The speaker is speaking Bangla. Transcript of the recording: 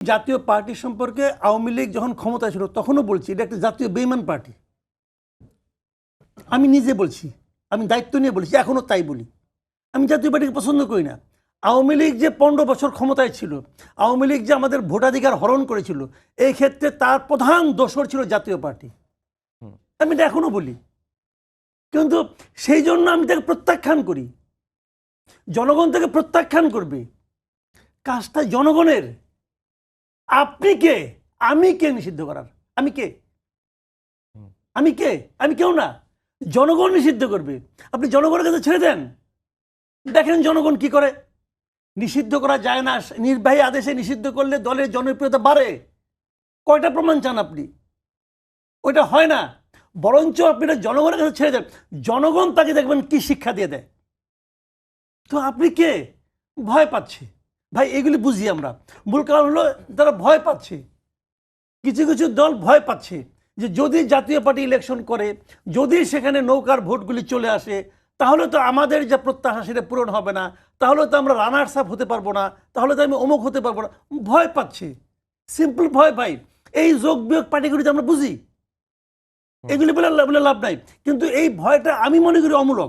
জাতীয় পার্টি সম্পর্কে আওয়ামী লীগ যখন ক্ষমতায় ছিল তখনও বলছি এটা একটা জাতীয় বেইমান পার্টি। আমি নিজে বলছি, আমি দায়িত্ব নিয়ে বলছি, এখনও তাই বলি। আমি জাতীয় পার্টিকে পছন্দ করি না। আওয়ামী লীগ যে 15 বছর ক্ষমতায় ছিল, আওয়ামী লীগ যে আমাদের ভোটাধিকার হরণ করেছিল, এই ক্ষেত্রে তার প্রধান দোষর ছিল জাতীয় পার্টি। আমি এটা এখনও বলি, কিন্তু সেই জন্য আমি তাকে প্রত্যাখ্যান করি। জনগণ তাকে প্রত্যাখ্যান করবে, কাজটা জনগণের। আপনি কে, আমি কে নিষিদ্ধ করার? আমি কে? আমি কে? আমি কেউ না। জনগণ নিষিদ্ধ করবে। আপনি জনগণের কাছে ছেড়ে দেন, দেখেন জনগণ কি করে। নিষিদ্ধ করা যায় না, নির্বাহী আদেশে নিষিদ্ধ করলে দলের জনপ্রিয়তা বাড়ে। কয়টা প্রমাণ চান আপনি? ওইটা হয় না। বরঞ্চ আপনি এটা জনগণের কাছে ছেড়ে দেন, জনগণ তাকে দেখবেন কি শিক্ষা দিয়ে দেয়। তো আপনি কে? ভয় পাচ্ছে। ভাই এগুলি বুঝি আমরা। মূল কারণ হলো তারা ভয় পাচ্ছে। কিছু কিছু দল ভয় পাচ্ছে যে যদি জাতীয় পার্টি ইলেকশন করে, যদি সেখানে নৌকার ভোটগুলি চলে আসে, তাহলে তো আমাদের যে প্রত্যাশা সেটা পূরণ হবে না, তাহলে তো আমরা রানার্স আপ হতে পারবো না, তাহলে তো আমি অমুক হতে পারবো না। ভয় পাচ্ছে, সিম্পল ভয় পাই। এই যোগ বিয়োগ পার্টিগুলি আমরা বুঝি, এগুলি বলে লাভ নাই। কিন্তু এই ভয়টা আমি মনে করি অমূলক।